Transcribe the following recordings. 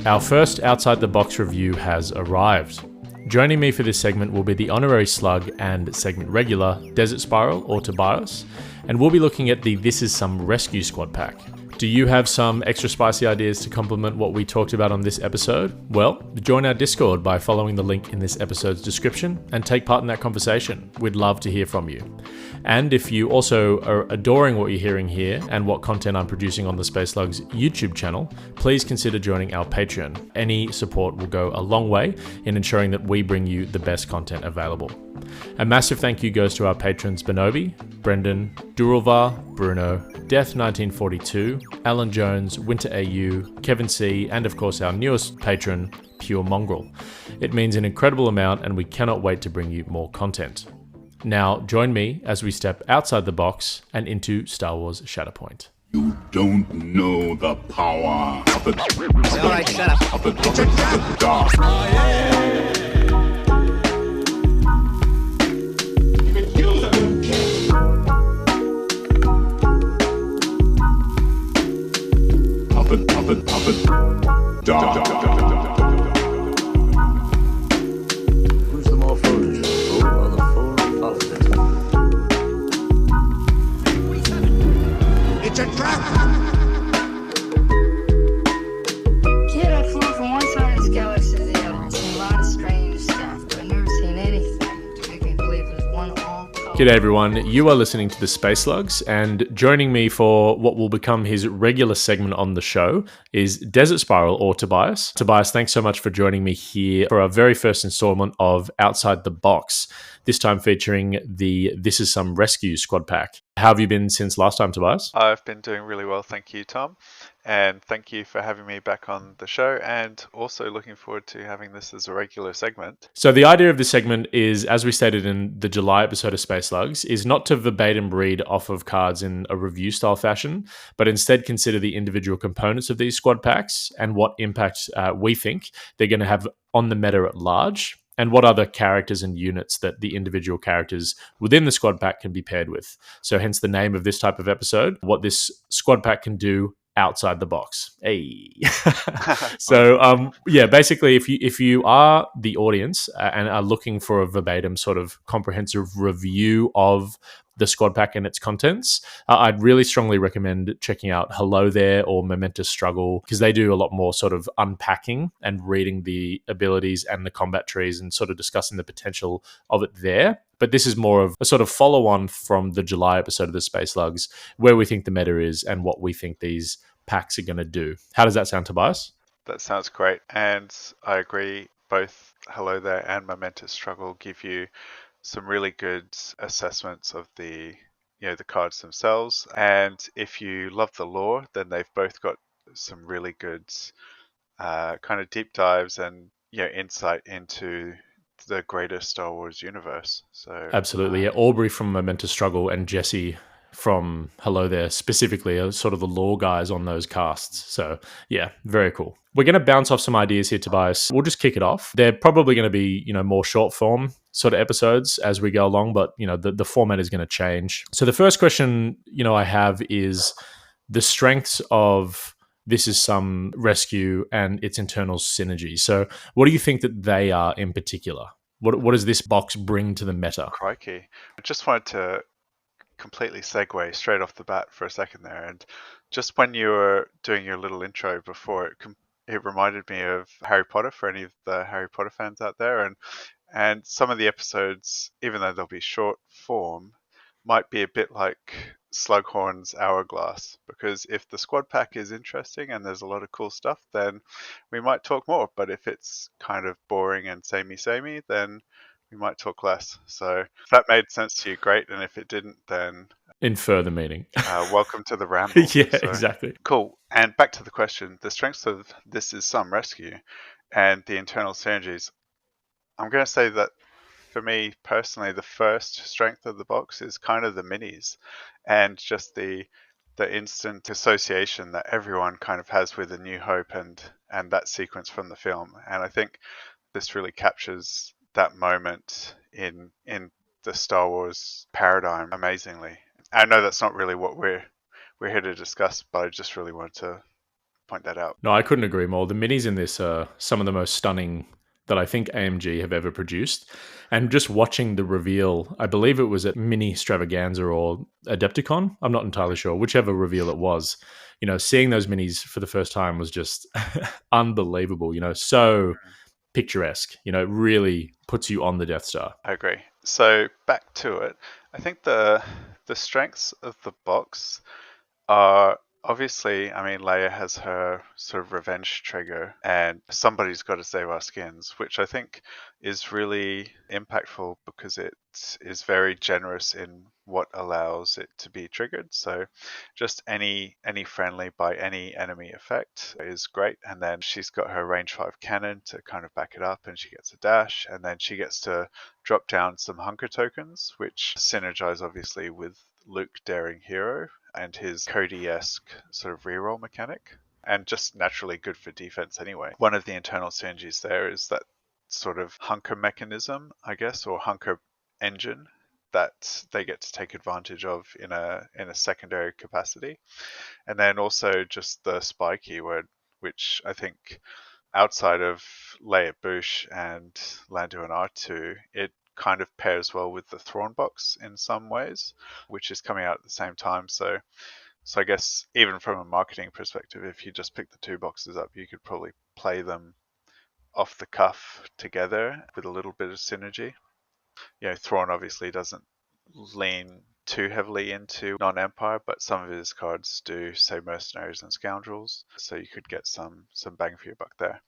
Our first Outside the Box review has arrived. Joining me for this segment will be the Honorary Slug and segment regular, Desert Spiral or Tobias, and we'll be looking at the This Is Some Rescue Squad pack. Do you have some extra spicy ideas to complement what we talked about on this episode? Well, join our Discord by following the link in this episode's description and take part in that conversation. We'd love to hear from you. And if you also are adoring what you're hearing here and what content I'm producing on the Space Slugs YouTube channel, please consider joining our Patreon. Any support will go a long way in ensuring that we bring you the best content available. A massive thank you goes to our patrons Benobi, Brendan, Duralvar, Bruno, Death1942, Alan Jones, Winter AU, Kevin C, and of course our newest patron, Pure Mongrel. It means an incredible amount and we cannot wait to bring you more content. Now join me as we step outside the box and into Star Wars Shatterpoint. You don't know the power of the All right, shut up. of the dark. Who's the more foolish, the fool or the fool in politics? It's a trap! Kid, I flew from one side of this galaxy to the other and seen a lot of strange stuff, but I've never seen anything to make me believe there's one all. G'day everyone, you are listening to the Space Slugs, and joining me for what will become his regular segment on the show is Desert Spiral or Tobias. Tobias, thanks so much for joining me here for our very first installment of Outside the Box, this time featuring the This Is Some Rescue Squad pack. How have you been since last time, Tobias? I've been doing really well, thank you, Tom. And thank you for having me back on the show, and also looking forward to having this as a regular segment. So the idea of this segment is, as we stated in the July episode of Space Slugs, is not to verbatim read off of cards in a review style fashion, but instead consider the individual components of these squad packs and what impact we think they're going to have on the meta at large, and what other characters and units that the individual characters within the squad pack can be paired with. So hence the name of this type of episode, what this squad pack can do outside the box. Hey. So basically if you are the audience and are looking for a verbatim sort of comprehensive review of the squad pack and its contents, I'd really strongly recommend checking out Hello There or Momentous Struggle, because they do a lot more sort of unpacking and reading the abilities and the combat trees and sort of discussing the potential of it there. But this is more of a sort of follow-on from the July episode of the Space Slugs, where we think the meta is and what we think these packs are going to do. How does that sound, Tobias? That sounds great, and I agree, both Hello There and Momentous Struggle give you some really good assessments of the cards themselves. And if you love the lore, then they've both got some really good kind of deep dives and insight into the greater Star Wars universe. So Absolutely. Yeah, Aubrey from Momentous Struggle and Jesse from Hello There specifically are sort of the lore guys on those casts. So yeah, very cool. We're going to bounce off some ideas here, Tobias. We'll just kick it off. They're probably going to be, more short form sort of episodes as we go along, but the format is going to change. So the first question, I have is the strengths of This Is Some Rescue and its internal synergy. So what do you think that they are in particular? What does this box bring to the meta? Crikey. I just wanted to completely segue straight off the bat for a second there. And just when you were doing your little intro before, it reminded me of Harry Potter, for any of the Harry Potter fans out there. And some of the episodes, even though they'll be short form, might be a bit like Slughorn's Hourglass, because if the squad pack is interesting and there's a lot of cool stuff, then we might talk more. But if it's kind of boring and samey, then we might talk less. So if that made sense to you, great. And if it didn't, then Infer the meaning. welcome to the ramble. Yeah, exactly. Cool. And back to the question, the strengths of This Is Some Rescue and the internal synergies. I'm going to say that for me personally, the first strength of the box is kind of the minis and just the instant association that everyone kind of has with A New Hope and that sequence from the film. And I think this really captures that moment in the Star Wars paradigm amazingly. I know that's not really what we're here to discuss, but I just really wanted to point that out. No, I couldn't agree more. The minis in this are some of the most stunning that I think AMG have ever produced. And just watching the reveal, I believe it was at Mini Stravaganza or Adepticon. I'm not entirely sure, whichever reveal it was. Seeing those minis for the first time was just unbelievable. So picturesque. It really puts you on the Death Star. I agree. So back to it. I think the strengths of the box are obviously, I mean, Leia has her sort of revenge trigger, and somebody's got to save our skins, which I think is really impactful because it is very generous in what allows it to be triggered. So just any friendly by any enemy effect is great. And then she's got her range 5 cannon to kind of back it up, and she gets a dash, and then she gets to drop down some hunker tokens, which synergize obviously with Luke Daring Hero and his Cody-esque sort of reroll mechanic, and just naturally good for defense anyway. One of the internal synergies there is that sort of hunker mechanism, I guess, or hunker engine that they get to take advantage of in a secondary capacity. And then also just the spy keyword, which I think outside of Leia Bouche and Lando and R2, it kind of pairs well with the Thrawn box in some ways, which is coming out at the same time. So I guess even from a marketing perspective, if you just pick the two boxes up, you could probably play them off the cuff together with a little bit of synergy. Thrawn obviously doesn't lean too heavily into non-Empire, but some of his cards do, say Mercenaries and Scoundrels, so you could get some bang for your buck there.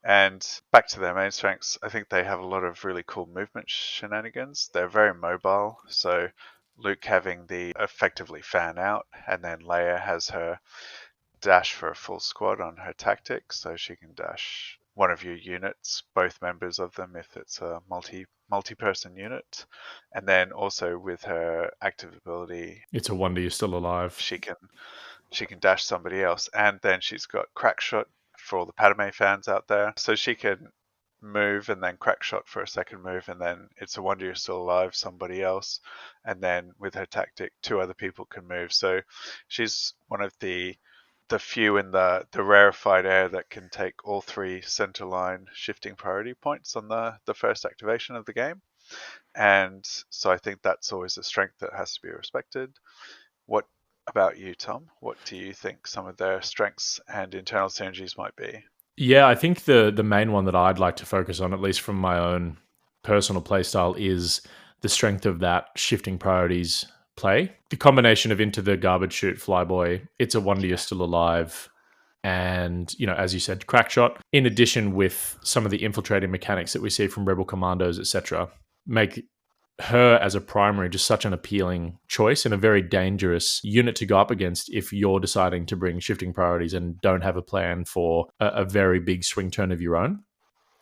And back to their main strengths, I think they have a lot of really cool movement shenanigans. They're very mobile, so Luke having the effectively fan out, and then Leia has her dash for a full squad on her tactic, so she can dash one of your units, both members of them if it's a multi-person unit. And then also with her active ability, It's a wonder you're still alive. she can dash somebody else. And then she's got crack shot for all the Padme fans out there, so she can move and then crack shot for a second move, and then it's a wonder you're still alive, somebody else. And then with her tactic, two other people can move. So she's one of the few in the rarefied air that can take all three centerline shifting priority points on the first activation of the game. And so I think that's always a strength that has to be respected. What about you, Tom? What do you think some of their strengths and internal synergies might be? Yeah, I think the main one that I'd like to focus on, at least from my own personal playstyle, is the strength of that shifting priorities play. The combination of Into the Garbage Chute, Flyboy, It's a Wonder You're Still Alive, and, as you said, Crackshot, in addition with some of the infiltrating mechanics that we see from Rebel Commandos, etc., make her as a primary just such an appealing choice and a very dangerous unit to go up against if you're deciding to bring shifting priorities and don't have a plan for a very big swing turn of your own.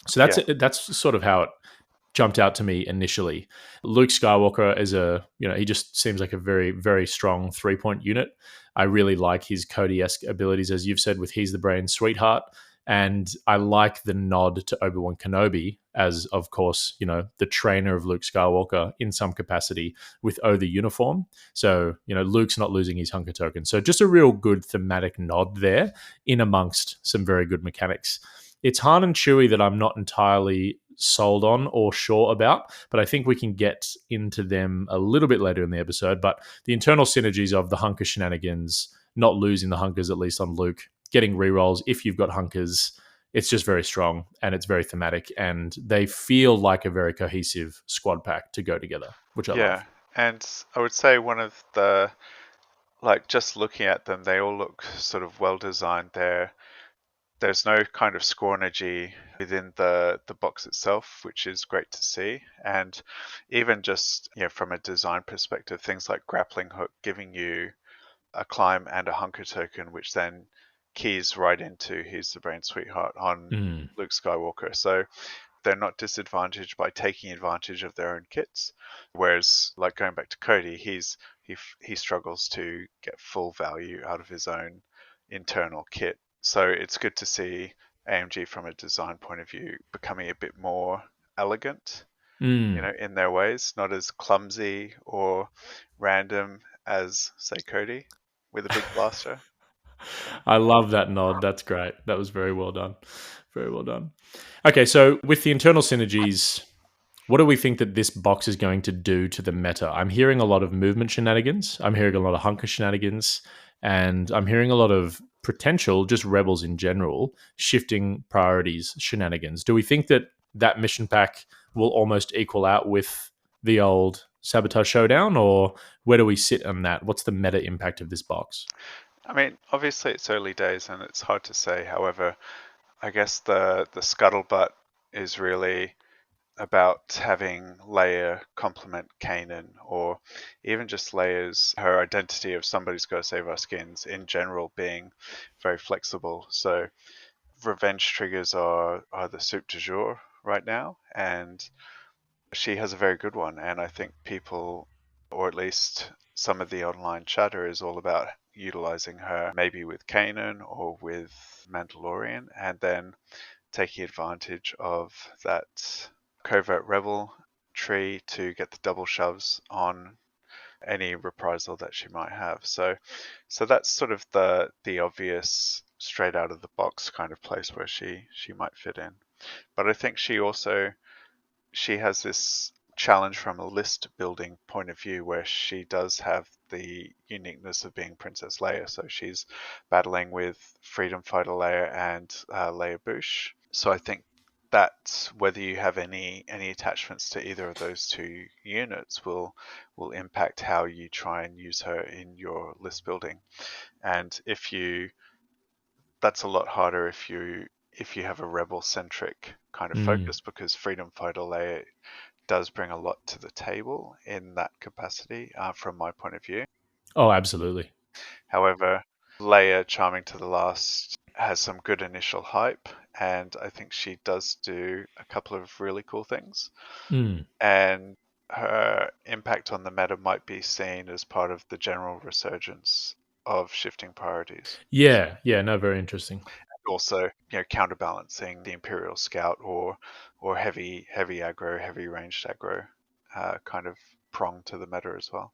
So that's sort of how it jumped out to me initially. Luke Skywalker is he just seems like a very, very strong 3-point unit. I really like his Cody-esque abilities, as you've said, with He's the Brain Sweetheart. And I like the nod to Obi-Wan Kenobi as, of course, the trainer of Luke Skywalker in some capacity with the uniform. So, Luke's not losing his hunker token. So just a real good thematic nod there in amongst some very good mechanics. It's Han and Chewie that I'm not entirely sold on or sure about, but I think we can get into them a little bit later in the episode. But the internal synergies of the hunker shenanigans, not losing the hunkers, at least on Luke, getting rerolls if you've got hunkers, it's just very strong and it's very thematic, and they feel like a very cohesive squad pack to go together, which I love. And I would say one of the, just looking at them, they all look sort of well designed there. There's no kind of scornergy within the box itself, which is great to see. And even just from a design perspective, things like grappling hook giving you a climb and a hunker token, which then keys right into He's the Brain Sweetheart on Luke Skywalker. So they're not disadvantaged by taking advantage of their own kits. Whereas, going back to Cody, he struggles to get full value out of his own internal kit. So it's good to see AMG from a design point of view becoming a bit more elegant, in their ways, not as clumsy or random as, say, Cody with a big blaster. I love that nod. That's great. That was very well done. Very well done. Okay, so with the internal synergies, what do we think that this box is going to do to the meta? I'm hearing a lot of movement shenanigans. I'm hearing a lot of hunker shenanigans. And I'm hearing a lot of potential, just rebels in general, shifting priorities shenanigans. Do we think that that mission pack will almost equal out with the old Sabotage Showdown? Or where do we sit on that? What's the meta impact of this box? I mean, obviously it's early days and it's hard to say. However, I guess the scuttlebutt is really about having Leia complement Kanan, or even just Leia's her identity of somebody's got to save our skins in general being very flexible. So revenge triggers are the soup du jour right now, and she has a very good one. And I think people, or at least some of the online chatter, is all about utilizing her maybe with Kanan or with Mandalorian, and then taking advantage of that covert rebel tree to get the double shoves on any reprisal that she might have. So that's sort of the obvious straight out of the box kind of place where she might fit in. But I think she has this challenge from a list building point of view where she does have the uniqueness of being Princess Leia. So she's battling with Freedom Fighter Leia and Leia Bush. So I think that whether you have any attachments to either of those two units will impact how you try and use her in your list building. And that's a lot harder if you have a rebel centric kind of focus, because Freedom Fighter Leia does bring a lot to the table in that capacity, from my point of view. Oh, absolutely. However, Leia Charming to the Last has some good initial hype, and I think she does do a couple of really cool things. And her impact on the meta might be seen as part of the general resurgence of shifting priorities. Yeah, no, very interesting. And also, counterbalancing the Imperial Scout or heavy aggro, heavy ranged aggro kind of prong to the meta as well.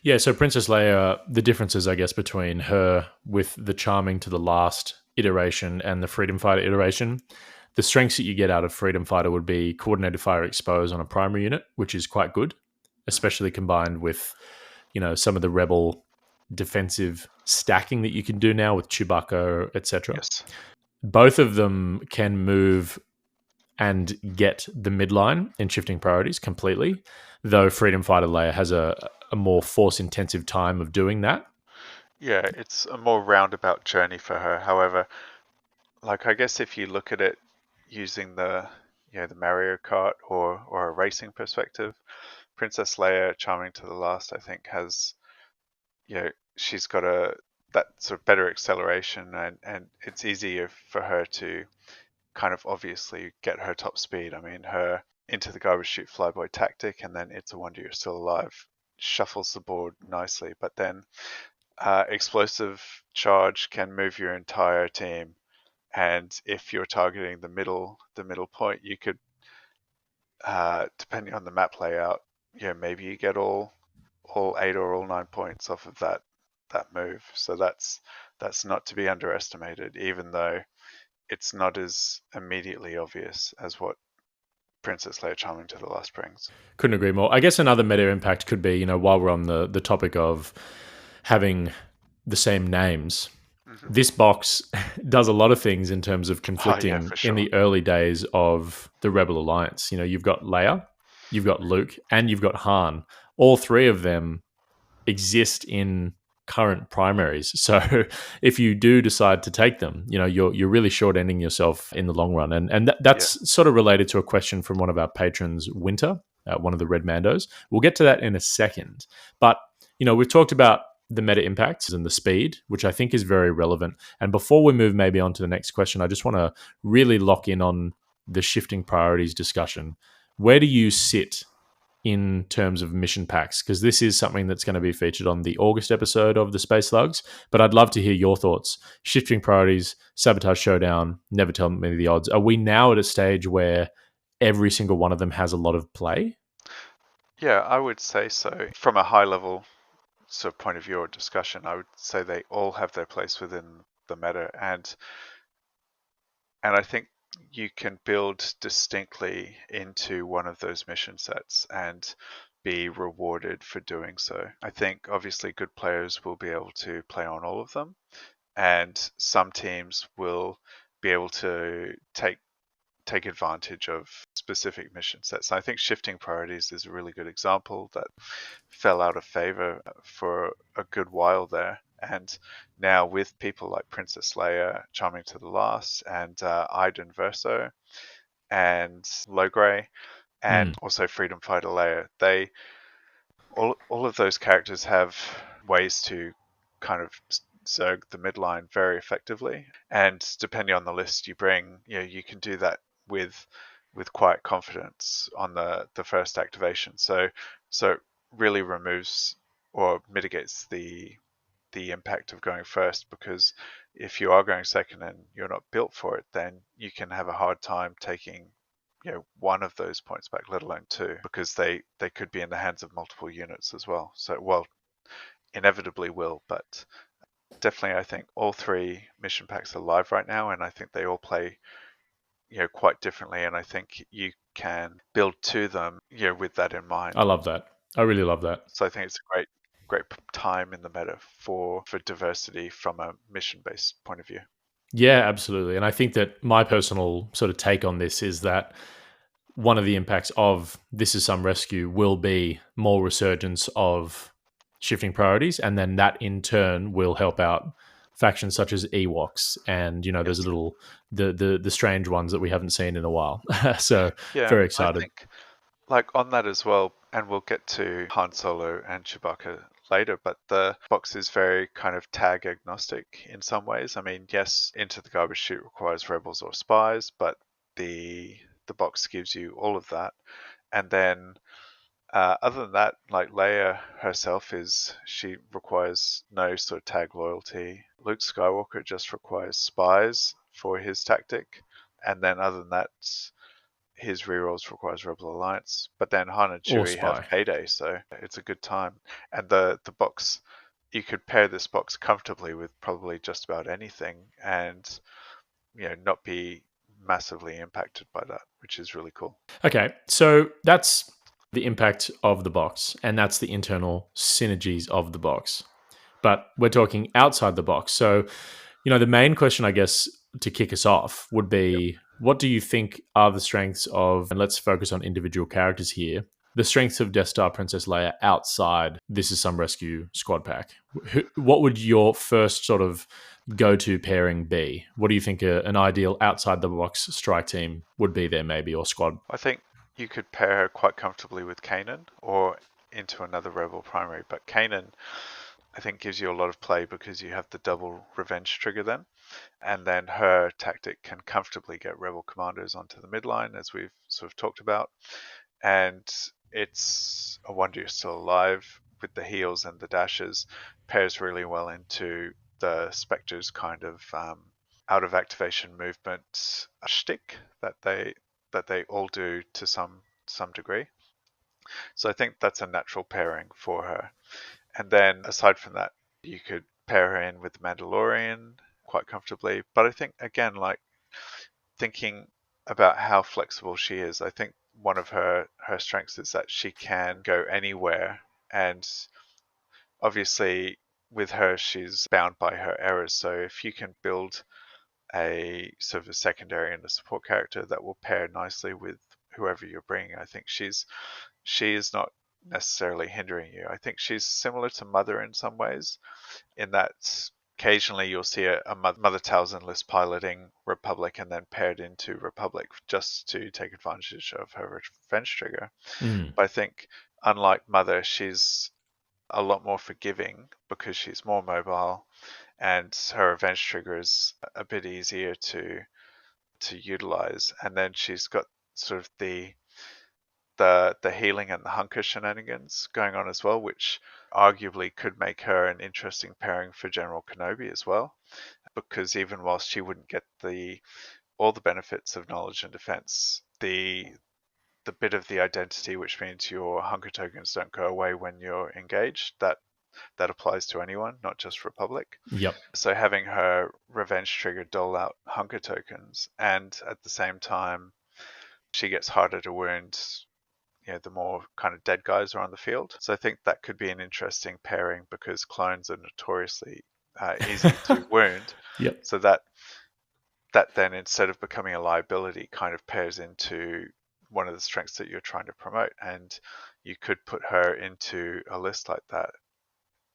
Yeah, so Princess Leia, the differences, I guess, between her with the Charming to the Last iteration and the Freedom Fighter iteration, the strengths that you get out of Freedom Fighter would be coordinated fire expose on a primary unit, which is quite good, especially combined with, some of the Rebel defensive stacking that you can do now with Chewbacca, etc. Yes. Both of them can move and get the midline in shifting priorities completely, though Freedom Fighter Leia has a more force-intensive time of doing that. Yeah, it's a more roundabout journey for her. However, I guess if you look at it using the Mario Kart or a racing perspective, Princess Leia Charming to the Last, I think, has, she's got that sort of better acceleration, and it's easier for her to kind of obviously get her top speed. I mean, her into the garbage chute flyboy tactic, and then It's a Wonder You're Still Alive shuffles the board nicely. But then explosive charge can move your entire team, and if you're targeting the middle point, you could, depending on the map layout, maybe you get all 8 or all 9 points off of that move. So that's not to be underestimated, even though it's not as immediately obvious as what Princess Leia Charming to the Last brings. Couldn't agree more. I guess another meta impact could be, while we're on the topic of having the same names, this box does a lot of things in terms of conflicting for sure. in the early days of the Rebel Alliance. You've got Leia, you've got Luke, and you've got Han. All three of them exist in current primaries. So if you do decide to take them, you're really short-ending yourself in the long run. And that's sort of related to a question from one of our patrons, Winter, one of the Red Mandos. We'll get to that in a second. But, we've talked about the meta impacts and the speed, which I think is very relevant. And before we move maybe on to the next question, I just want to really lock in on the shifting priorities discussion. Where do you sit in terms of mission packs? Because this is something that's going to be featured on the August episode of the Space Slugs, but I'd love to hear your thoughts. Shifting priorities, Sabotage Showdown, Never Tell Me the Odds. Are we now at a stage where every single one of them has a lot of play? Yeah, I would say so. From a high level sort of point of view or discussion, I would say they all have their place within the meta, and I think you can build distinctly into one of those mission sets and be rewarded for doing so. I think obviously good players will be able to play on all of them, and some teams will be able to take advantage of specific mission sets. I think shifting priorities is a really good example that fell out of favor for a good while there. And now with people like Princess Leia, Charming to the Last, and Iden Verso, and Logray, and also Freedom Fighter Leia, they all of those characters have ways to kind of zerg the midline very effectively. And depending on the list you bring, you can do that with quiet confidence on the first activation. So it really removes or mitigates the impact of going first, because if you are going second and you're not built for it, then you can have a hard time taking one of those points back, let alone two, because they could be in the hands of multiple units as well. So, well, inevitably will, but definitely I think all three mission packs are live right now, and I think they all play quite differently, and I think you can build to them with that in mind. I love that. I really love that. So I think it's a great time in the meta for diversity from a mission based point of view. Yeah, absolutely. And I think that my personal sort of take on this is that one of the impacts of This Is Some Rescue will be more resurgence of shifting priorities, and then that in turn will help out factions such as Ewoks, and there's a little the strange ones that we haven't seen in a while. So very excited. I think, like, on that as well, and we'll get to Han Solo and Chewbacca later, but the box is very kind of tag agnostic in some ways. I mean, yes, Into the Garbage Chute requires rebels or spies, but the box gives you all of that. And then other than that, like, Leia herself she requires no sort of tag loyalty. Luke Skywalker just requires spies for his tactic, and then other than that, his rerolls requires Rebel Alliance. But then Han and Chewie have Payday, so it's a good time. And the box, you could pair this box comfortably with probably just about anything, and not be massively impacted by that, which is really cool. Okay, so that's the impact of the box, and that's the internal synergies of the box. But we're talking outside the box. So, the main question, I guess, to kick us off would be, what do you think are the strengths of, and let's focus on individual characters here, the strengths of Death Star Princess Leia outside This Is Some Rescue squad pack? What would your first sort of go-to pairing be? What do you think an ideal outside-the-box strike team would be there, maybe, or squad? I think you could pair her quite comfortably with Kanan or into another Rebel primary, but Kanan, I think, gives you a lot of play because you have the double revenge trigger then, and then her tactic can comfortably get Rebel commandos onto the midline, as we've sort of talked about, and it's a wonder you're still alive. With the heals and the dashes, pairs really well into the Spectre's kind of out of activation movement shtick that they all do to some degree. So I think that's a natural pairing for her. And then aside from that, you could pair her in with the Mandalorian quite comfortably. But I think, again, like, thinking about how flexible she is, I think one of her strengths is that she can go anywhere. And obviously with her, she's bound by her errors. So if you can build a sort of a secondary and a support character that will pair nicely with whoever you're bringing, I think she is not necessarily hindering you. I think she's similar to Mother in some ways, in that occasionally you'll see a Mother Talzin list piloting Republic and then paired into Republic just to take advantage of her revenge trigger. But I think, unlike Mother, she's a lot more forgiving because she's more mobile, and her revenge trigger is a bit easier to utilize. And then she's got sort of the healing and the hunker shenanigans going on as well, which arguably could make her an interesting pairing for General Kenobi as well, because even whilst she wouldn't get all the benefits of knowledge and defense, the bit of the identity, which means your hunker tokens don't go away when you're engaged, that that applies to anyone, not just Republic. Yep. So having her revenge trigger dole out hunger tokens, and at the same time, she gets harder to wound, the more kind of dead guys are on the field. So I think that could be an interesting pairing because clones are notoriously easy to wound. Yep. So that then, instead of becoming a liability, kind of pairs into one of the strengths that you're trying to promote. And you could put her into a list like that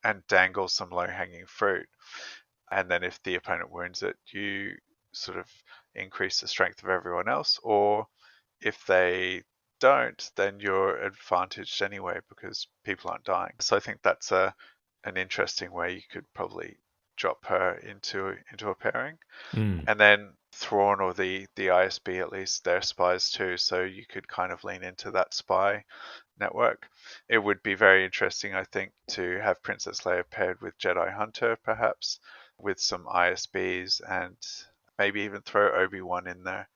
and dangle some low-hanging fruit. And then if the opponent wounds it, you sort of increase the strength of everyone else. Or if they don't, then you're advantaged anyway because people aren't dying. So I think that's an interesting way you could probably drop her into a pairing. And then Thrawn or the ISB, at least, they're spies too, so you could kind of lean into that spy network. It would be very interesting, I think, to have Princess Leia paired with Jedi Hunter, perhaps, with some ISBs, and maybe even throw Obi-Wan in there.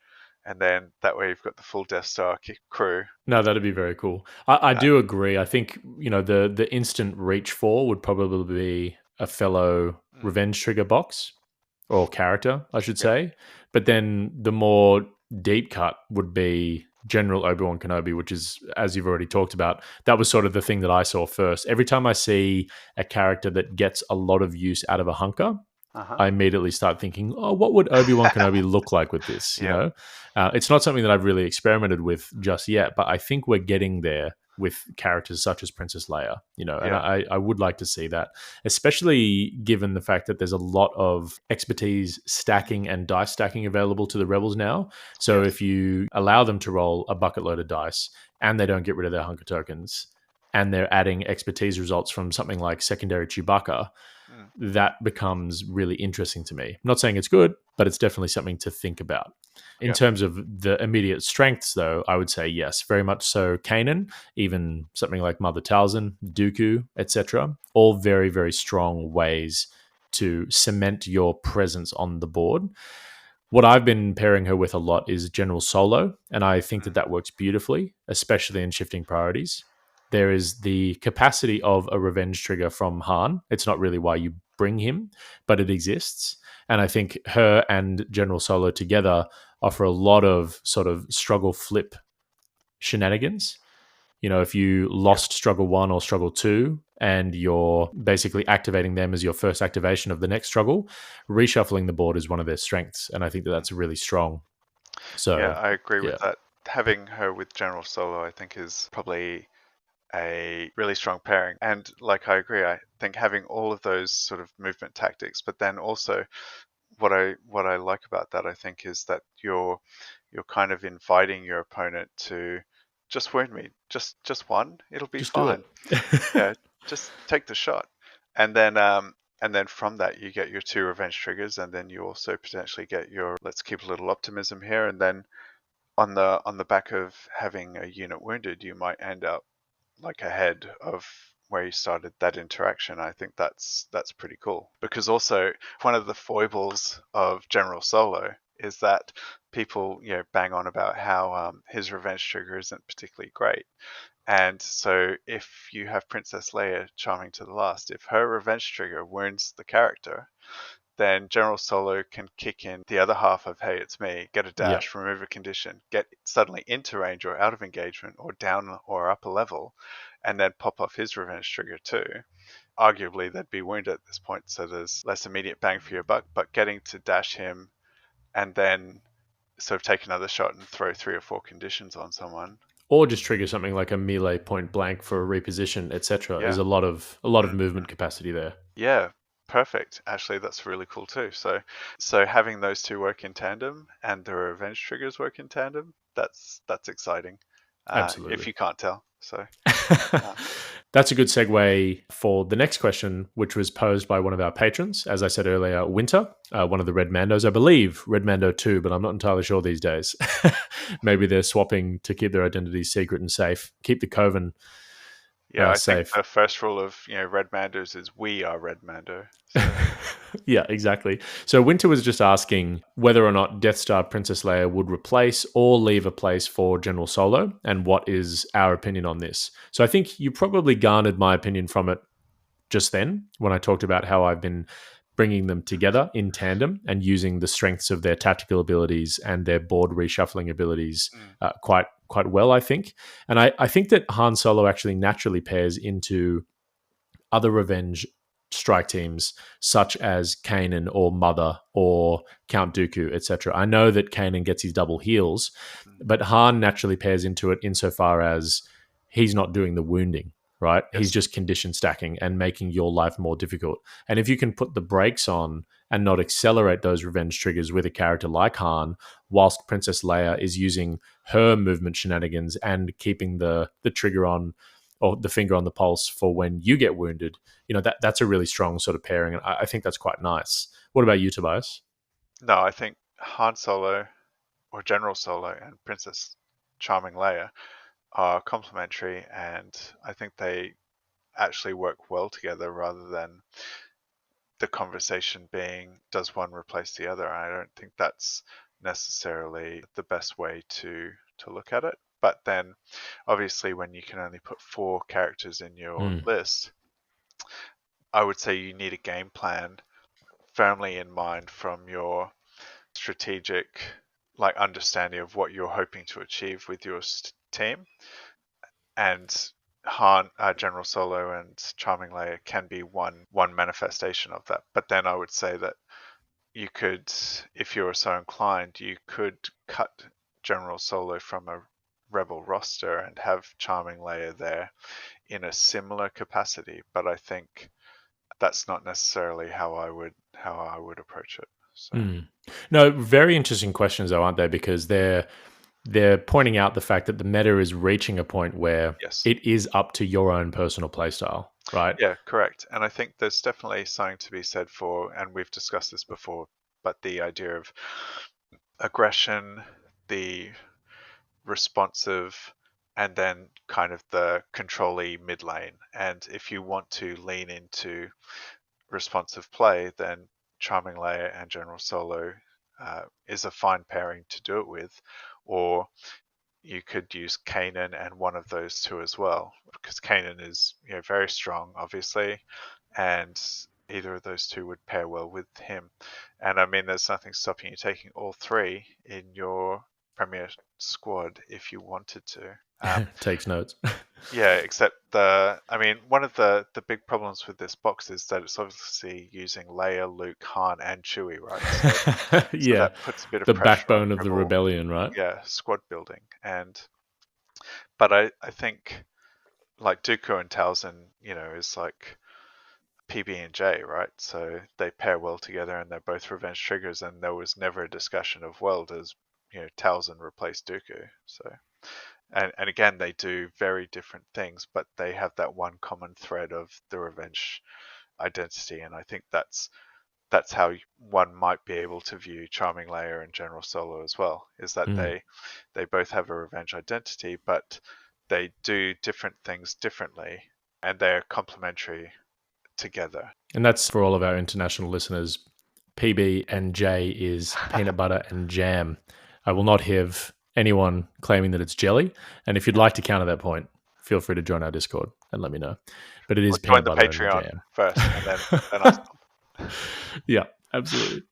And then that way you've got the full Death Star crew. No, that'd be very cool. I do agree. I think, the instant reach for would probably be a fellow revenge trigger box or character, I should say. But then the more deep cut would be General Obi-Wan Kenobi, which is, as you've already talked about, that was sort of the thing that I saw first. Every time I see a character that gets a lot of use out of a hunker, I immediately start thinking, what would Obi-Wan Kenobi look like with this? You know, it's not something that I've really experimented with just yet, but I think we're getting there with characters such as Princess Leia, and I would like to see that, especially given the fact that there's a lot of expertise stacking and dice stacking available to the Rebels now. So if you allow them to roll a bucket load of dice and they don't get rid of their hunker tokens and they're adding expertise results from something like secondary Chewbacca, that becomes really interesting to me. I'm not saying it's good, but it's definitely something to think about. In terms of the immediate strengths, though, I would say yes, very much so. Kanan, even something like Mother Talzin, Dooku, etc., all very, very strong ways to cement your presence on the board. What I've been pairing her with a lot is General Solo, and I think that works beautifully, especially in shifting priorities. There is the capacity of a revenge trigger from Han. It's not really why you bring him, but it exists. And I think her and General Solo together offer a lot of sort of struggle flip shenanigans. If you lost struggle 1 or struggle 2 and you're basically activating them as your first activation of the next struggle, reshuffling the board is one of their strengths. And I think that that's really strong. So yeah, I agree with that. Having her with General Solo, I think, is probably a really strong pairing. And I agree, I think having all of those sort of movement tactics, but then also what I like about that, I think, is that you're kind of inviting your opponent to just wound me, just one, it'll be fine. Yeah, just take the shot. And then from that you get your 2 revenge triggers, and then you also potentially get your let's keep a little optimism here, and then on the back of having a unit wounded, you might end up ahead of where you started that interaction. I think that's pretty cool, because also one of the foibles of General Solo is that people bang on about how his revenge trigger isn't particularly great. And so if you have Princess Leia charming to the last, if her revenge trigger wounds the character, then General Solo can kick in the other half of, hey, it's me, get a dash, remove a condition, get suddenly into range or out of engagement or down or up a level, and then pop off his revenge trigger too. Arguably, they'd be wounded at this point, so there's less immediate bang for your buck, but getting to dash him and then sort of take another shot and throw 3 or 4 conditions on someone. Or just trigger something like a melee point blank for a reposition, etc. There's a lot of movement capacity there. Yeah. Perfect. Actually, that's really cool too. So having those 2 work in tandem and the revenge triggers work in tandem, that's exciting. Absolutely. If you can't tell. So that's a good segue for the next question, which was posed by one of our patrons. As I said earlier, Winter, one of the Red Mandos, I believe Red Mando 2, but I'm not entirely sure these days. Maybe they're swapping to keep their identities secret and safe. Keep the Coven I safe. think the first rule of Red Mandos is we are Red Mando. So. Yeah, exactly. So Winter was just asking whether or not Death Star Princess Leia would replace or leave a place for General Solo, and what is our opinion on this. So I think you probably garnered my opinion from it just then when I talked about how I've been bringing them together in tandem and using the strengths of their tactical abilities and their board reshuffling abilities quite well, I think. And I think that Han Solo actually naturally pairs into other revenge strike teams such as Kanan or Mother or Count Dooku, etc. I know that Kanan gets his double heals, but Han naturally pairs into it insofar as he's not doing the wounding, right? Yes. He's just condition stacking and making your life more difficult. And if you can put the brakes on and not accelerate those revenge triggers with a character like Han, whilst Princess Leia is using her movement shenanigans and keeping the trigger on or the finger on the pulse for when you get wounded, that's a really strong sort of pairing. And I think that's quite nice. What about you, Tobias? No, I think Han Solo or General Solo and Princess Charming Leia are complementary, and I think they actually work well together rather than the conversation being, does one replace the other? I don't think that's necessarily the best way to look at it. But then obviously when you can only put 4 characters in your list, I would say you need a game plan firmly in mind from your strategic understanding of what you're hoping to achieve with your team. And Han, General Solo, and Charming Leia can be one manifestation of that. But then I would say that you could, if you were so inclined, you could cut General Solo from a Rebel roster and have Charming Leia there in a similar capacity. But I think that's not necessarily how I would approach it. So. No, very interesting questions though, aren't they? Because they're pointing out the fact that the meta is reaching a point where Yes. it is up to your own personal playstyle, right? Yeah, correct. And I think there's definitely something to be said for, and we've discussed this before, but the idea of aggression, the responsive, and then kind of the control-y mid lane. And if you want to lean into responsive play, then Charming Leia and General Solo is a fine pairing to do it with. Or you could use Kanan and one of those two as well, because Kanan is very strong, obviously, and either of those two would pair well with him. And I mean, there's nothing stopping you taking all 3 in your Premier squad if you wanted to. Takes notes. Yeah, except one of the big problems with this box is that it's obviously using Leia, Luke, Han, and Chewie, right? So, Yeah, that puts a bit of the pressure backbone on of the Rebel, rebellion, right? yeah, squad building. But I think like Dooku and Talzin, is like PB and J, right? So they pair well together, and they're both revenge triggers. And there was never a discussion of, well, does Talzin replace Dooku? So. And again, they do very different things, but they have that one common thread of the revenge identity, and I think that's how one might be able to view Charming Leia and General Solo as well. Is that they both have a revenge identity, but they do different things differently, and they're complementary together. And that's for all of our international listeners. PB and J is peanut butter and jam. I will not have anyone claiming that it's jelly. And if you'd like to counter that point, feel free to join our Discord and let me know. But it is peanut butter and jam first, and then I stop. Yeah, absolutely.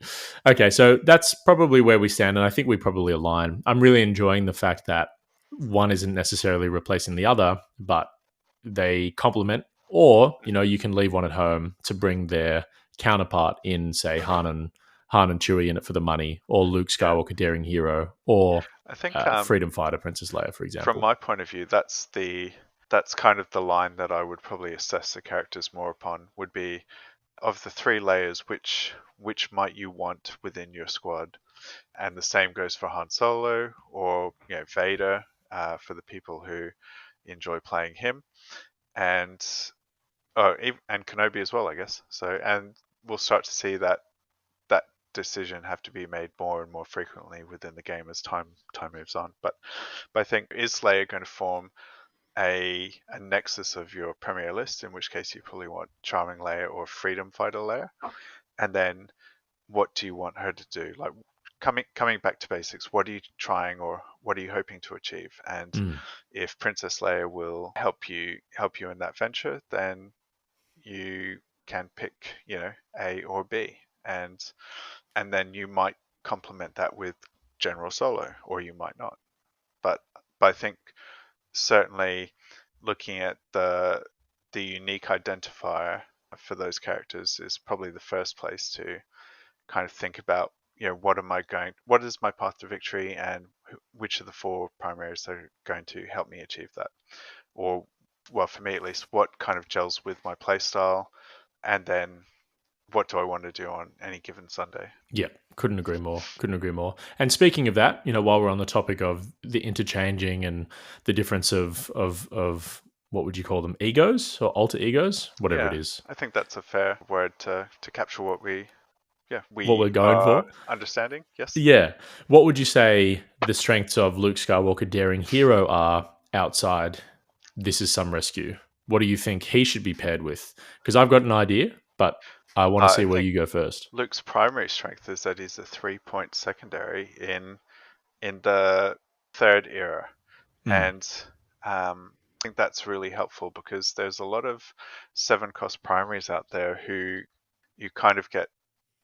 Okay, so that's probably where we stand, and I think we probably align. I'm really enjoying the fact that one isn't necessarily replacing the other, but they complement, or you can leave one at home to bring their counterpart in, say Han and Chewie in it for the money, or Luke Skywalker Daring Hero, or I think Freedom Fighter Princess Leia, for example. From my point of view, that's kind of the line that I would probably assess the characters more upon. Would be, of the 3 layers, which might you want within your squad? And the same goes for Han Solo or Vader, for the people who enjoy playing him, and Kenobi as well, I guess. So, and we'll start to see that decision have to be made more and more frequently within the game as time moves on. But I think, is Leia going to form a nexus of your premier list, in which case you probably want Charming Leia or Freedom Fighter Leia? And then what do you want her to do? Like, coming back to basics, what are you trying, or what are you hoping to achieve? And if Princess Leia will help you in that venture, then you can pick, A or B, and then you might complement that with general solo, or you might not. But I think certainly looking at the unique identifier for those characters is probably the first place to kind of think about, what is my path to victory, and which of the 4 primaries are going to help me achieve that, or, well, for me at least, what kind of gels with my playstyle, and then what do I want to do on any given Sunday. Yeah, couldn't agree more. Couldn't agree more. And speaking of that, while we're on the topic of the interchanging and the difference of what would you call them, egos or alter egos, whatever it Yeah, is, I think that's a fair word to capture what we what we're going are for. understanding. Yes. Yeah, what would you say the strengths of Luke Skywalker Daring Hero are outside This Is Some Rescue? What do you think he should be paired with? Because I've got an idea, but I want to I see where think you go first. Luke's primary strength is that he's a 3-point secondary in the 3rd era, Mm. and I think that's really helpful because there's a lot of 7-cost primaries out there who you kind of get,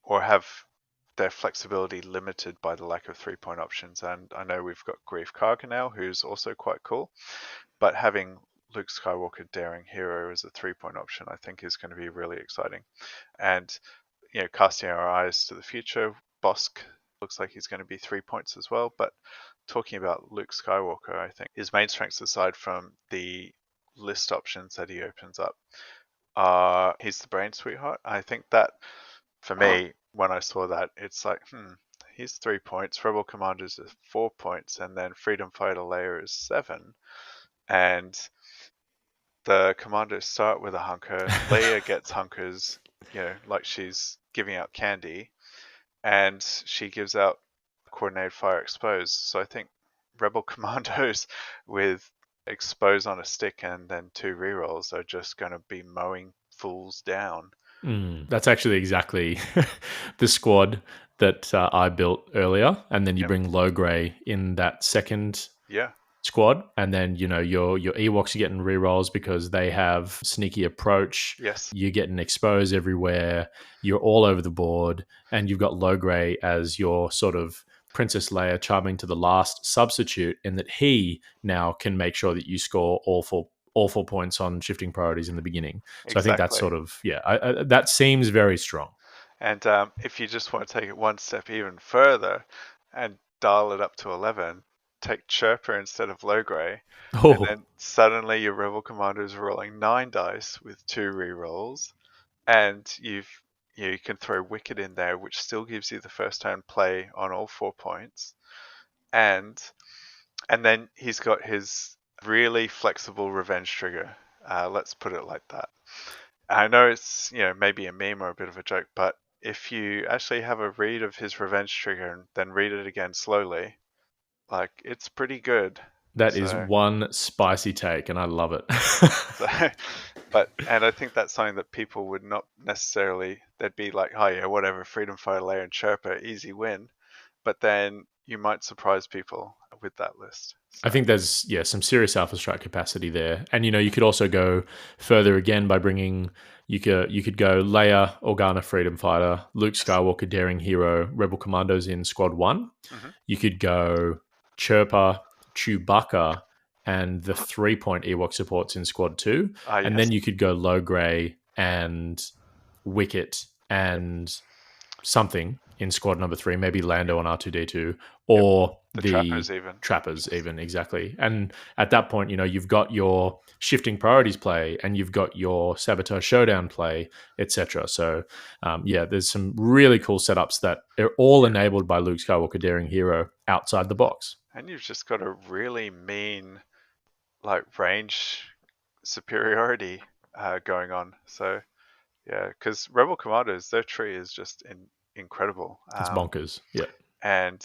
or have their flexibility limited by the lack of 3-point options. And I know we've got Grief Karga now, who's also quite cool, but having Luke Skywalker Daring Hero as a 3-point option, I think, is going to be really exciting. And casting our eyes to the future, Bosk looks like he's going to be 3 points as well. But talking about Luke Skywalker, I think his main strengths, aside from the list options that he opens up, are he's the brain sweetheart. I think that, for me, when I saw that, it's like, he's 3 points, Rebel Commanders is 4 points, and then Freedom Fighter Leia is 7. And the commandos start with a hunker. Leia gets hunkers, like she's giving out candy, and she gives out coordinated fire expose. So I think Rebel Commandos with expose on a stick and then 2 rerolls are just going to be mowing fools down. That's actually exactly the squad that I built earlier. And then you Yep. bring Low Grey in that second Yeah. squad, and then your Ewoks are getting rerolls because they have sneaky approach. Yes. You're getting exposed everywhere. You're all over the board, and you've got Low Grey as your sort of Princess Leia charming to the last substitute, in that he now can make sure that you score all four points on shifting priorities in the beginning. So I think that's Exactly. sort of that seems very strong. And if you just want to take it one step even further and dial it up to 11, take Chirper instead of Low Grey, and Oh, then suddenly your Rebel Commanders are rolling 9 dice with 2 rerolls, and you can throw Wicked in there, which still gives you the first turn play on all 4 points, and then he's got his really flexible revenge trigger. Let's put it like that. I know it's maybe a meme or a bit of a joke, but if you actually have a read of his revenge trigger and then read it again slowly, like, it's pretty good. that is So, one spicy take, and I love it. so and I think that's something that people would not necessarily. They'd be like, oh yeah, whatever, Freedom Fighter Layer and Sherpa, easy win. But then you might surprise people with that list. I So, think there's some serious alpha strike capacity there, and you could also go further again by bringing you could go Leia, Organa, Freedom Fighter, Luke Skywalker, Daring Hero, Rebel Commandos in Squad 1. mhm. You could go Chirpa, Chewbacca, and the 3-point Ewok supports in Squad 2, and Yes. then you could go Low Grey and Wicket and something in squad number 3, maybe Lando and R2D2, or The the Trappers even. Trappers even, exactly. And at that point, you've got your shifting priorities play, and you've got your Saboteur Showdown play, etc. So, there's some really cool setups that are all enabled by Luke Skywalker Daring Hero outside the box. And you've just got a really mean, like, range superiority going on. So, yeah, because Rebel Commandos, their tree is just incredible. It's bonkers. Yeah. And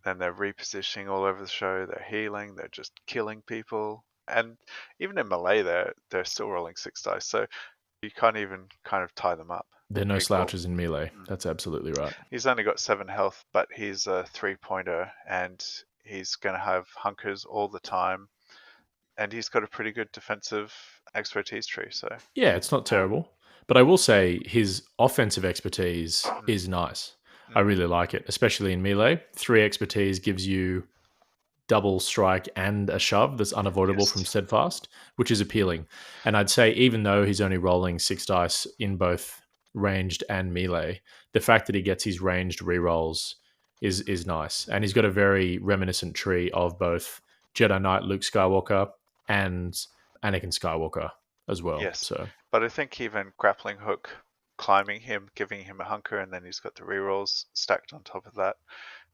then they're repositioning all over the show. They're healing. They're just killing people. And even in melee, they're still rolling 6 dice. So you can't even kind of tie them up. They're no Pretty cool. slouches in melee. That's absolutely right. He's only got 7 health, but he's a 3-pointer, and he's going to have hunkers all the time. And he's got a pretty good defensive expertise tree. So Yeah, it's not terrible. But I will say his offensive expertise is nice. I really like it, especially in melee. 3 expertise gives you double strike and a shove that's unavoidable from Yes. steadfast, which is appealing. And I'd say even though he's only rolling 6 dice in both ranged and melee, the fact that he gets his ranged rerolls is nice. And he's got a very reminiscent tree of both Jedi Knight Luke Skywalker and Anakin Skywalker as well. Yes. So But I think even grappling hook, climbing him, giving him a hunker, and then he's got the rerolls stacked on top of that.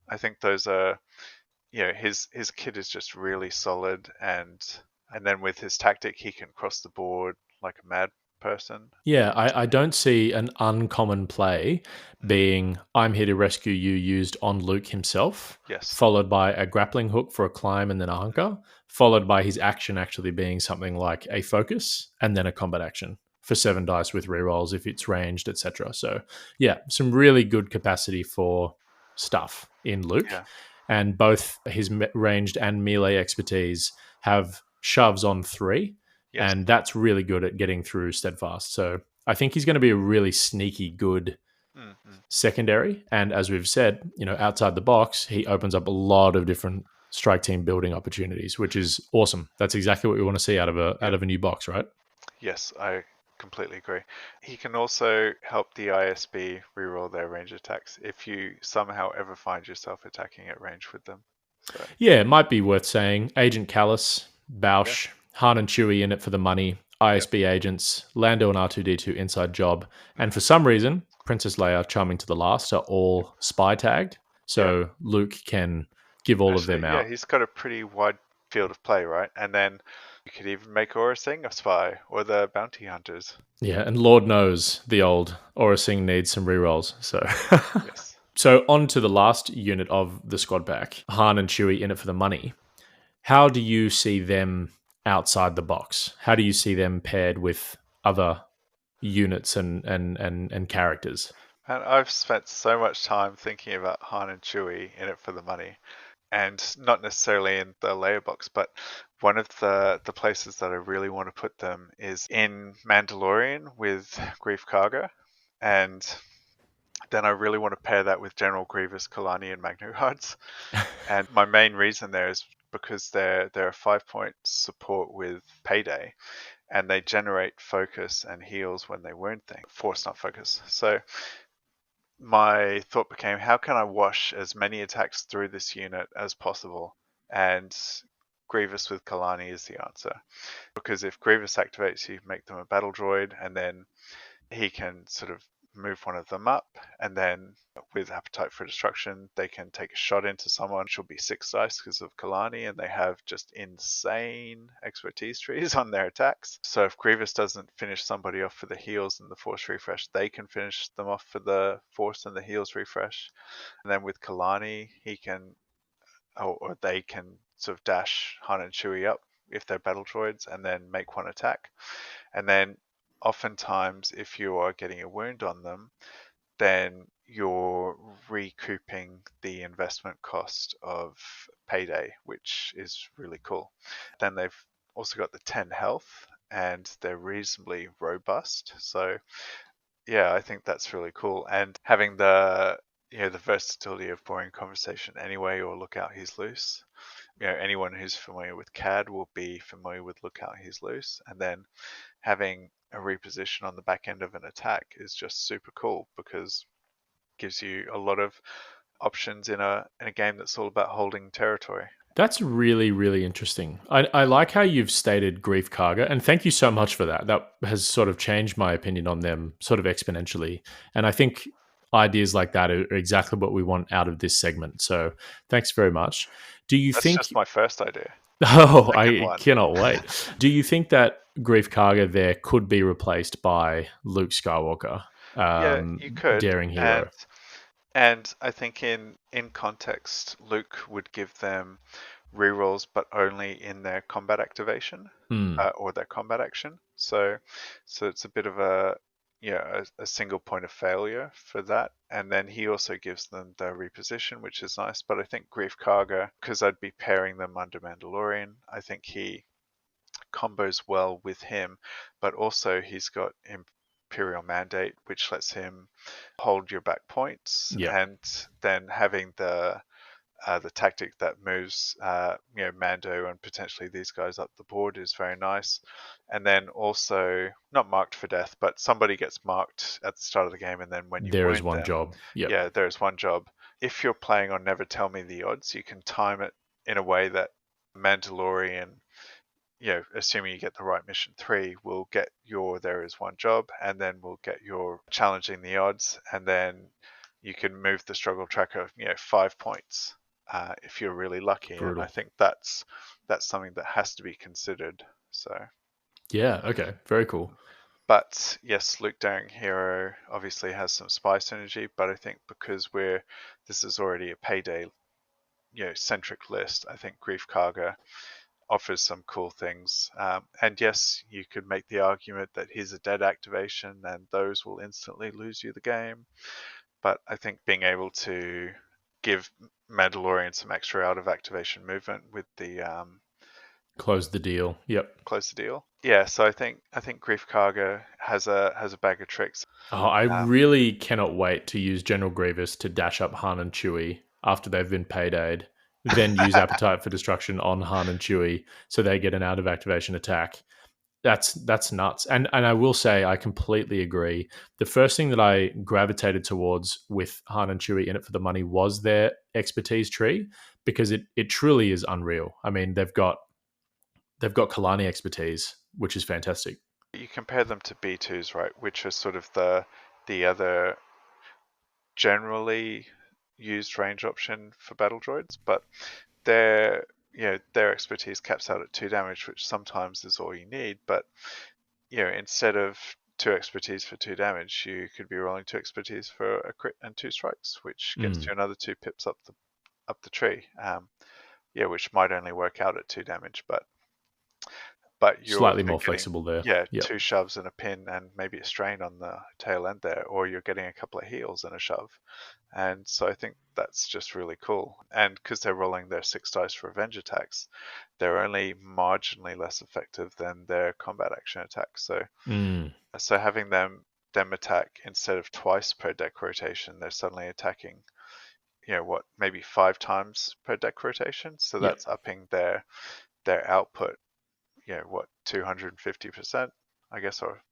I think those are, his kit is just really solid, and then with his tactic, he can cross the board like a mad person. yeah, I don't see an uncommon play being I'm here to rescue you used on Luke himself, Yes. followed by a grappling hook for a climb and then a hunker, followed by his action actually being something like a focus and then a combat action for 7 dice with rerolls if it's ranged, etc. So yeah, some really good capacity for stuff in Luke. Yeah. And both his ranged and melee expertise have shoves on 3, Yes. and that's really good at getting through steadfast. So I think he's going to be a really sneaky good secondary. And as we've said, outside the box, he opens up a lot of different strike team building opportunities, which is awesome. That's exactly what we want to see out of a new box, right? Yes, I completely agree. He can also help the ISB reroll their range attacks if you somehow ever find yourself attacking at range with them. So Yeah, it might be worth saying Agent Callus, Bausch, Han and Chewie in it for the money, ISB agents, Lando and R2D2 inside job, and for some reason, Princess Leia, Charming to the Last are all spy tagged, so Luke can give all of them actually, out. he's got a pretty wide field of play, right? And then you could even make Aura Singh a spy or the bounty hunters. Yeah, and Lord knows the old Aura Singh needs some rerolls. So, Yes. so on to the last unit of the squad pack, Han and Chewie in it for the money. How do you see them outside the box? How do you see them paired with other units and characters? And I've spent so much time thinking about Han and Chewie in it for the money. And not necessarily in the layer box, but one of the places that I really want to put them is in Mandalorian with Grief Karga, and then I really want to pair that with General Grievous, Kalani, and Magnu Huds. And my main reason there is because they're a 5-point support with Payday, and they generate focus and heals when they wound things. Force, not focus. So my thought became, how can I wash as many attacks through this unit as possible? And Grievous with Kalani is the answer. Because if Grievous activates, you make them a battle droid, and then he can sort of move one of them up, and then with Appetite for Destruction, they can take a shot into someone, which will be 6 dice because of Kalani, and they have just insane expertise trees on their attacks. So if Grievous doesn't finish somebody off for the heals and the Force refresh, they can finish them off for the Force and the heals refresh. And then with Kalani, he can, or they can sort of dash Han and Chewie up if they're battle droids, and then make one attack. And then oftentimes, if you are getting a wound on them, then you're recouping the investment cost of Payday, which is really cool. Then they've also got the 10 health, and they're reasonably robust. So yeah, I think that's really cool. And having the the versatility of boring conversation anyway, or look out, he's loose. Anyone who's familiar with CAD will be familiar with look out, he's loose. And then having a reposition on the back end of an attack is just super cool because it gives you a lot of options in a game that's all about holding territory. That's really, really interesting. I like how you've stated Grief Karga, and thank you so much for that. That has sort of changed my opinion on them sort of exponentially. And I think ideas like that are exactly what we want out of this segment. So thanks very much. Do you That's think... just my first idea. Oh, Second I one. cannot wait. Do you think that Grief Karga there could be replaced by Luke Skywalker, Yeah, you could. daring hero? And I think in context, Luke would give them rerolls, but only in their combat activation or their combat action. So it's a bit of a single point of failure for that. And then he also gives them the reposition, which is nice. But I think Grief Karga, because I'd be pairing them under Mandalorian, I think he combos well with him, but also he's got Imperial Mandate, which lets him hold your back points, Yep. and then having the tactic that moves Mando and potentially these guys up the board is very nice. And then also not marked for death, but somebody gets marked at the start of the game, and then when you There is wound one them, job. Yep. yeah, there's one job. If you're playing on Never Tell Me the Odds, you can time it in a way that Mandalorian, assuming you get the right mission 3, will get your there is one job, and then will get your challenging the odds, and then you can move the struggle tracker 5 points if you're really lucky. And I Brutal. think that's something that has to be considered. So, Yeah. Okay. Very cool. but yes, Luke Daring Hero obviously has some spy synergy, but I think because this is already a payday centric list, I think Grief Karga offers some cool things. And yes, you could make the argument that he's a dead activation and those will instantly lose you the game. But I think being able to give Mandalorian some extra out of activation movement with the Close the deal. Yep. close the deal. Yeah, so I think Grief Karga has a bag of tricks. Oh, I Um, really cannot wait to use General Grievous to dash up Han and Chewie after they've been paydayed, then use Appetite for Destruction on Han and Chewie so they get an out of activation attack. That's nuts. And I will say I completely agree. The first thing that I gravitated towards with Han and Chewie in it for the money was their expertise tree, because it truly is unreal. I mean, they've got Kalani expertise, which is fantastic. you compare them to B2s, right, which are sort of the other generally used range option for battle droids, but their their expertise caps out at 2 damage, which sometimes is all you need. But instead of 2 expertise for 2 damage, you could be rolling 2 expertise for a crit and 2 strikes, which gets you another 2 pips up the tree. Which might only work out at 2 damage, but you're Slightly also more getting flexible there. Yep. 2 shoves and a pin and maybe a strain on the tail end there, or you're getting a couple of heals and a shove. And so I think that's just really cool. And because they're rolling their 6 dice for revenge attacks, they're only marginally less effective than their combat action attacks. So having them attack instead of twice per deck rotation, they're suddenly attacking maybe 5 times per deck rotation. So Yep. that's upping their output 250%, I guess, or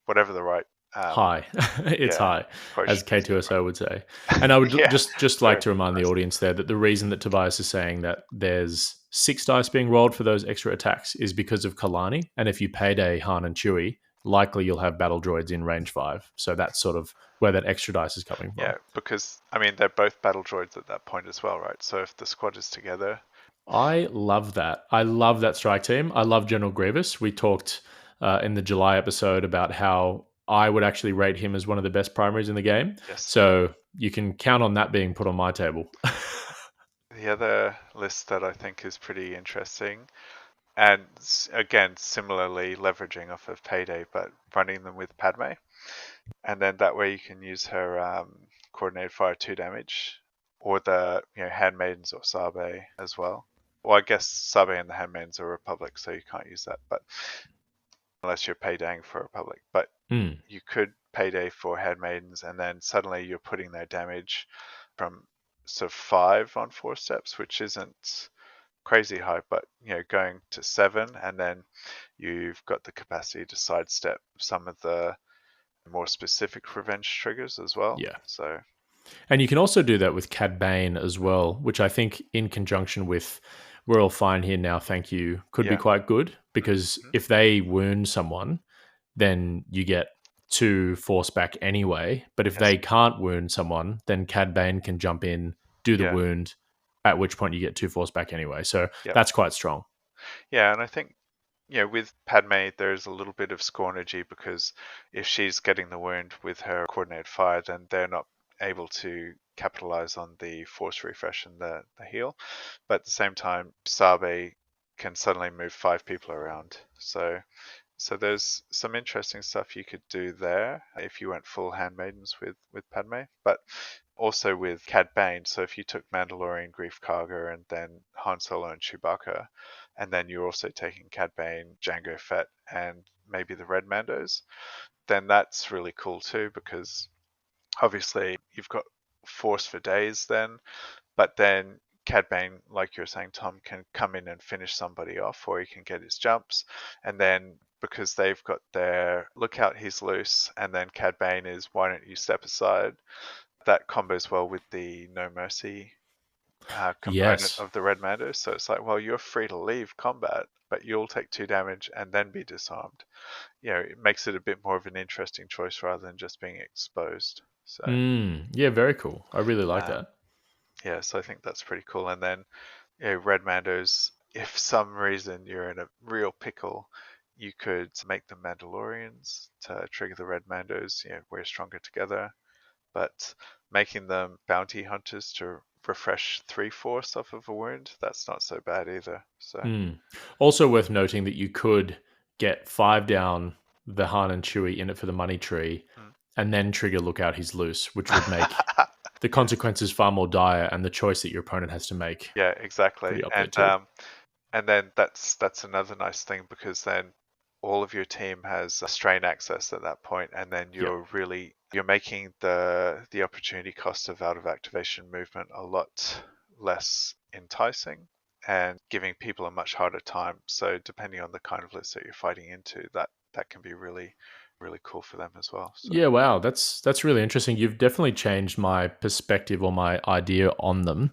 whatever the right High. It's high, as quotient is. K2SO would say. And I would Yeah, just like to remind the audience there that the reason that Tobias is saying that there's 6 dice being rolled for those extra attacks is because of Kalani. And if you payday Han and Chewie, likely you'll have battle droids in range 5. So that's sort of where that extra dice is coming from. Yeah, because I mean they're both battle droids at that point as well, right? So if the squad is together, I love that. I love that strike team. I love General Grievous. We talked in the July episode about how I would actually rate him as one of the best primaries in the game. yes. So you can count on that being put on my table. The other list that I think is pretty interesting, and again similarly leveraging off of Payday, but running them with Padme, and then that way you can use her coordinated fire 2 damage, or the Handmaidens or Sabe as well. Well, I guess Sabe and the Handmaidens are Republic, so you can't use that, but unless you're paydaying for Republic. But you could payday for Handmaidens, and then suddenly you're putting their damage from sort of 5 on 4 steps, which isn't crazy high, but going to 7, and then you've got the capacity to sidestep some of the more specific revenge triggers as well. Yeah. So, and you can also do that with Cad Bane as well, which I think in conjunction with We're All Fine Here Now, Thank You could be quite good, because if they wound someone, then you get 2 force back anyway. But if they can't wound someone, then Cad Bane can jump in, do the wound, at which point you get 2 force back anyway. So that's quite strong. Yeah, and I think with Padme, there's a little bit of scornergy, because if she's getting the wound with her coordinated fire, then they're not able to capitalize on the force refresh and the heal. But at the same time, Sabe can suddenly move 5 people around. So there's some interesting stuff you could do there if you went full Handmaidens with Padme, but also with Cad Bane. So if you took Mandalorian, Grief Karga, and then Han Solo and Chewbacca, and then you're also taking Cad Bane, Jango Fett, and maybe the Red Mandos, then that's really cool too, because obviously you've got Force for days then, but then Cad Bane, like you were saying, Tom, can come in and finish somebody off, or he can get his jumps. And then because they've got their look out, he's loose, and then Cad Bane is why don't you step aside, that combos well with the no mercy component Yes. of the Red Mando. So it's like, well, you're free to leave combat, but you'll take 2 damage and then be disarmed. It makes it a bit more of an interesting choice rather than just being exposed. So Yeah, very cool. I really like um, that. yeah, so I think that's pretty cool. And then Red Mandos, if some reason you're in a real pickle, you could make them Mandalorians to trigger the Red Mandos. We're stronger together. But making them bounty hunters to refresh 3 force off of a wound, that's not so bad either. So Also worth noting that you could get 5 down the Han and Chewie in it for the money tree, mm. and then trigger Lookout He's Loose, which would make the consequences far more dire, and the choice that your opponent has to make Yeah, exactly. pretty up there And too. and then that's another nice thing, because then all of your team has strain access at that point, and then Yep. you're making the opportunity cost of out of activation movement a lot less enticing and giving people a much harder time. So depending on the kind of list that you're fighting into, that can be really really cool for them as well. So Yeah, wow, that's really interesting. You've definitely changed my perspective or my idea on them.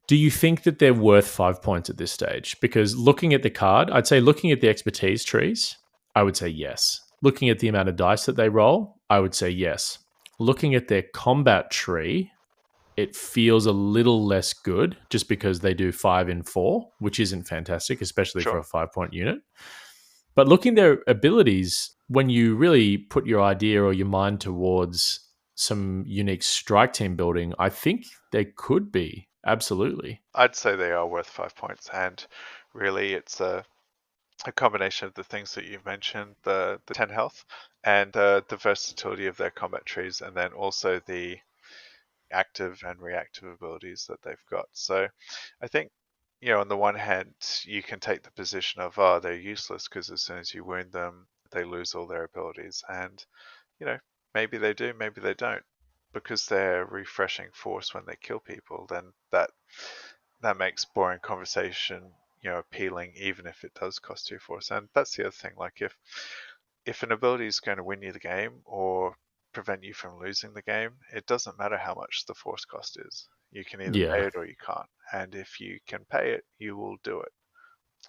Do you think that they're worth 5 points at this stage? Because looking at the card, I'd say looking at the expertise trees, I would say yes. Looking at the amount of dice that they roll, I would say yes. Looking at their combat tree, it feels a little less good just because they do 5 in 4, which isn't fantastic, especially for sure. a 5 point unit. But looking at their abilities, when you really put your idea or your mind towards some unique strike team building, I think they could be. Absolutely. I'd say they are worth 5 points, and really it's a combination of the things that you've mentioned, the 10 health, and the versatility of their combat trees, and then also the active and reactive abilities that they've got. So I think, on the one hand, you can take the position of, oh, they're useless because as soon as you wound them, they lose all their abilities. And, maybe they do, maybe they don't. Because they're refreshing force when they kill people, then that makes boring conversation appealing, even if it does cost you force. And that's the other thing, like if an ability is going to win you the game or prevent you from losing the game, it doesn't matter how much the force cost is. You can either pay Yeah. it or you can't, and if you can pay it, you will do it.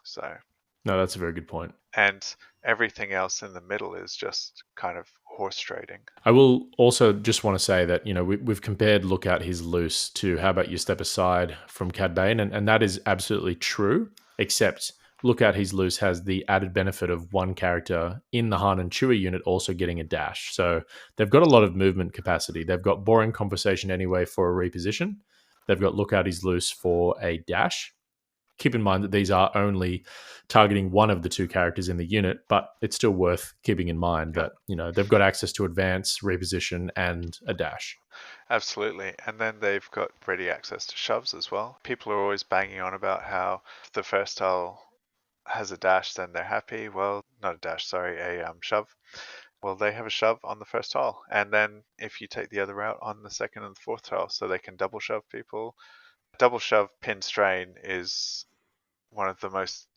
So, No, that's a very good point. and everything else in the middle is just kind of horse trading. I will also just want to say that, we've compared Lookout He's Loose to How About You Step Aside from Cad Bane, and that is absolutely true, except Lookout He's Loose has the added benefit of one character in the Han and Chewie unit also getting a dash. So they've got a lot of movement capacity. They've got Boring Conversation anyway for a reposition. They've got Lookout He's Loose for a dash. Keep in mind that these are only targeting one of the 2 characters in the unit, but it's still worth keeping in mind that, they've got access to advance, reposition, and a dash. Absolutely. And then they've got ready access to shoves as well. People are always banging on about how if the first style has a dash, then they're happy. Well, not a dash, sorry, a shove. Well, they have a shove on the first tile. And then if you take the other route on the second and the fourth tile, so they can double shove people. Double shove pin strain is one of the most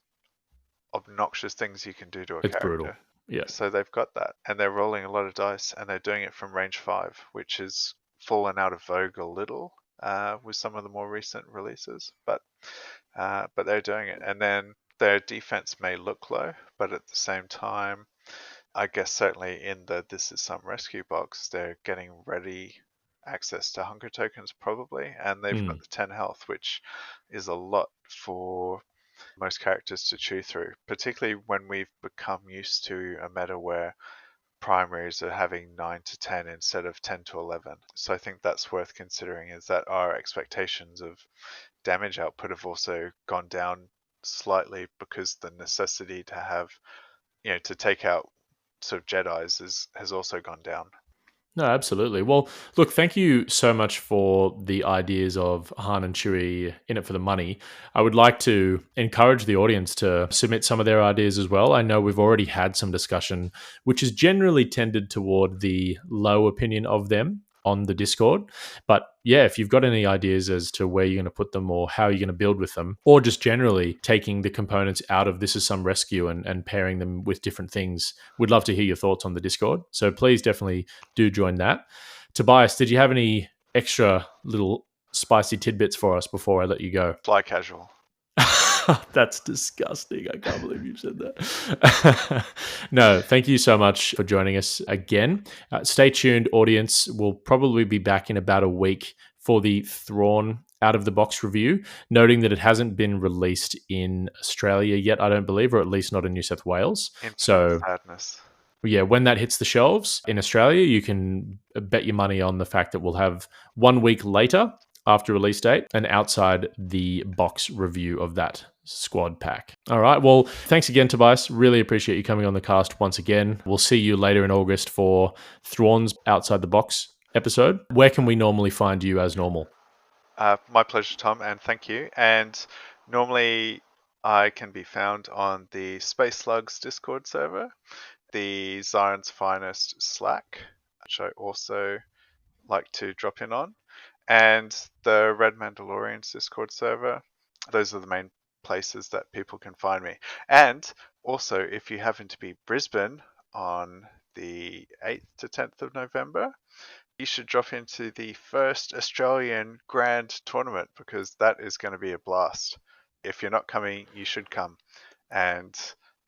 obnoxious things you can do to a It's brutal. character. Yeah. So they've got that, and they're rolling a lot of dice, and they're doing it from range 5, which has fallen out of vogue a little with some of the more recent releases, but they're doing it. And then their defense may look low, but at the same time, I guess certainly in the This Is Some Rescue box, they're getting ready access to hunger tokens probably, and they've got the 10 health, which is a lot for most characters to chew through, particularly when we've become used to a meta where primaries are having 9 to 10 instead of 10 to 11. So I think that's worth considering, is that our expectations of damage output have also gone down slightly because the necessity to have, to take out sort of Jedis has also gone down. No, absolutely. Well, look, thank you so much for the ideas of Han and Chewie in it for the money. I would like to encourage the audience to submit some of their ideas as well. I know we've already had some discussion, which is generally tended toward the low opinion of them on the Discord. But yeah, if you've got any ideas as to where you're going to put them or how you're going to build with them, or just generally taking the components out of This Is Some Rescue and pairing them with different things, we'd love to hear your thoughts on the Discord. So please definitely do join that. Tobias, did you have any extra little spicy tidbits for us before I let you go? Fly casual. That's disgusting. I can't believe you said that. No, thank you so much for joining us again. Stay tuned, audience. We'll probably be back in about a week for the Thrawn out of the box review, noting that it hasn't been released in Australia yet, I don't believe, or at least not in New South Wales. So Sadness. yeah, when that hits the shelves in Australia, you can bet your money on the fact that we'll have 1 week later after release date an outside the box review of that squad pack. All right. Well, thanks again, Tobias. Really appreciate you coming on the cast once again. We'll see you later in August for Thrawn's outside the box episode. Where can we normally find you as normal? My pleasure, Tom, and thank you. And normally I can be found on the Space Slugs Discord server, the Zion's Finest Slack, which I also like to drop in on, and the Red Mandalorians Discord server. Those are the main places that people can find me. And also, if you happen to be Brisbane on the 8th to 10th of November, you should drop into the first Australian Grand Tournament, because that is going to be a blast. If you're not coming, you should come. And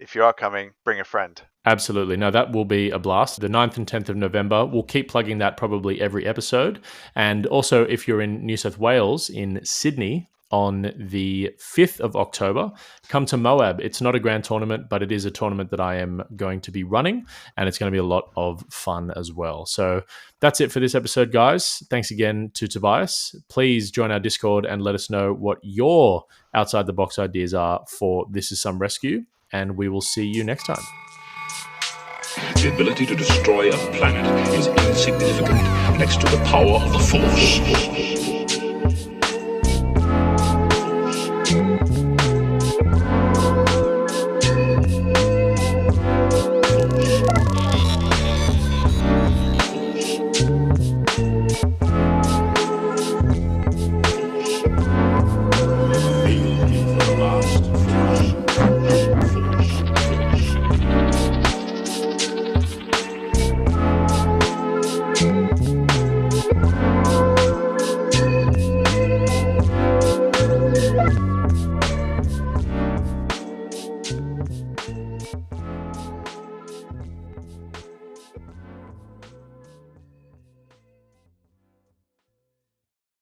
if you are coming, bring a friend. Absolutely. No, that will be a blast. The 9th and 10th of November. We'll keep plugging that probably every episode. And also, if you're in New South Wales, in Sydney, on the 5th of October, come to Moab. It's not a grand tournament, but it is a tournament that I am going to be running, and it's going to be a lot of fun as well. So that's it for this episode, guys. Thanks again to Tobias. Please join our Discord and let us know what your outside the box ideas are for This Is Some Rescue, and we will see you next time. The ability to destroy a planet is insignificant next to the power of the Force.